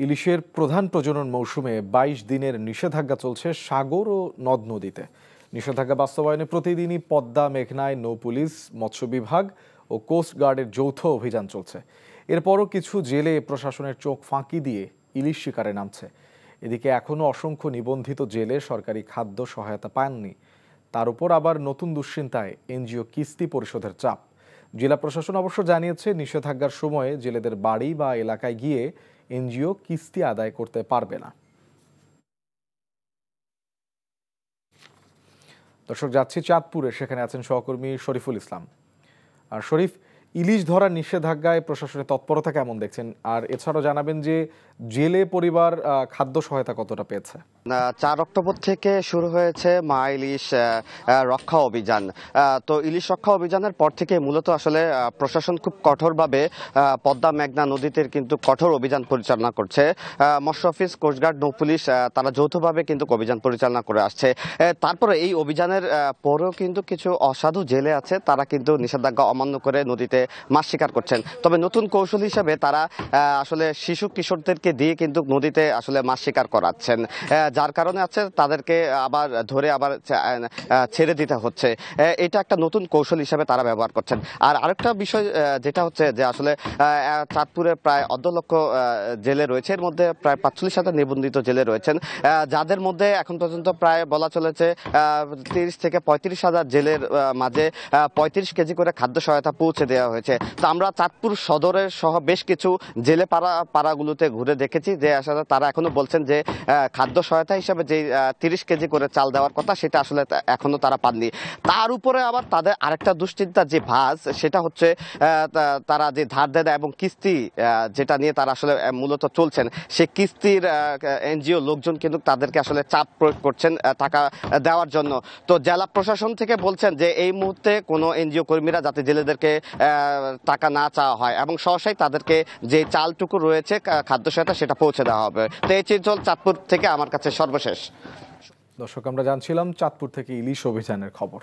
ইলিশের প্রধান প্রজনন মৌসুমে ২২ দিনের নিষেধাজ্ঞা চলছে সাগর ও নদ নদীতে। নিষেধাজ্ঞা বাস্তবায়নে প্রতিদিনই পদ্মা, মেঘনায় নৌ পুলিশ, মৎস্য বিভাগ ও কোস্ট গার্ডের যৌথ অভিযান চলছে। এরপরও কিছু জেলে প্রশাসনের চোখ ফাঁকি দিয়ে ইলিশ শিকারে নামছে। এদিকে এখনও অসংখ্য নিবন্ধিত জেলে সরকারি খাদ্য সহায়তা পাননি। তার উপর আবার নতুন দুশ্চিন্তায় এনজিও কিস্তি পরিশোধের চাপ। জেলা প্রশাসন অবশ্য জানিয়েছে, নিষেধাজ্ঞার সময়ে জেলেদের বাড়ি বা এলাকায় গিয়ে এনজিও কিস্তি আদায় করতে পারবে না। দর্শক, যাচ্ছি চাঁদপুরে, সেখানে আছেন সহকর্মী শরীফুল ইসলাম। আর শরীফ, ইলিশ ধরার নিষেধাজ্ঞায় প্রশাসনের তৎপরতা কেমন দেখছেন? আর এছাড়াও জানাবেন যে জেলে পরিবার খাদ্য সহায়তা কতটা পেয়েছে? ৪ অক্টোবর থেকে শুরু হয়েছে মা ইলিশ রক্ষা অভিযান। তো ইলিশ রক্ষা অভিযানের পর থেকে মূলত আসলে প্রশাসন খুব কঠোরভাবে পদ্মা মেঘনা নদীতে কিন্তু কঠোর অভিযান পরিচালনা করছে। মৎস্য অফিস, কোস্টগার্ড, নৌ পুলিশ তারা যৌথভাবে কিন্তু অভিযান পরিচালনা করে আসছে। তারপরে এই অভিযানের পরেও কিন্তু কিছু অসাধু জেলে আছে, তারা কিন্তু নিষেধাজ্ঞা অমান্য করে নদীতে মাছ শিকার করছেন। তবে নতুন কৌশল হিসেবে তারা আসলে শিশু কিশোরদেরকে দিয়ে কিন্তু নদীতে আসলে মাছ শিকার করাচ্ছেন, যার কারণে আছে তাদেরকে আবার ধরে আবার ছেড়ে দিতে হচ্ছে। এটা একটা নতুন কৌশল হিসেবে তারা ব্যবহার করছেন। আর আরেকটা বিষয় যেটা হচ্ছে যে আসলে চাঁদপুরে প্রায় ১.৫ লক্ষ জেলে রয়েছে, এর মধ্যে প্রায় ৪৫,০০০ নিবন্ধিত জেলে রয়েছেন, যাদের মধ্যে এখন পর্যন্ত প্রায় বলা চলেছে ৩০ থেকে ৩৫,০০০ জেলের মাঝে ৩৫ কেজি করে খাদ্য সহায়তা পৌঁছে দেওয়া হয়েছে। তো আমরা চাঁদপুর সদরের সহ বেশ কিছু জেলে পাড়াগুলোতে ঘুরে দেখেছি যে আসলে তারা এখনো বলছেন যে খাদ্য সহায়তা হিসাবে যে ৩০ কেজি করে চাল দেওয়ার কথা, সেটা আসলে এখনো তারা পাননি। তার উপরে আবার তাদের আরেকটা দুশ্চিন্তা যে ভাঁজ, সেটা হচ্ছে তারা যে ধার দেনা এবং কিস্তি যেটা নিয়ে তারা আসলে মূলত চলছেন, সেই কিস্তির এনজিও লোকজন কিন্তু তাদেরকে আসলে চাপ প্রয়োগ করছেন টাকা দেওয়ার জন্য। তো জেলা প্রশাসন থেকে বলছেন যে এই মুহূর্তে কোনো এনজিও কর্মীরা যাতে জেলেদেরকে টাকা না চাওয়া হয় এবং সহসাই তাদেরকে যে চালটুকু রয়েছে খাদ্য সহায়তা সেটা পৌঁছে দেওয়া হবে। তো এই চিত্র চাঁদপুর থেকে আমার কাছে সর্বশেষ। দর্শক, আমরা জানছিলাম চাঁদপুর থেকে ইলিশ অভিযানের খবর।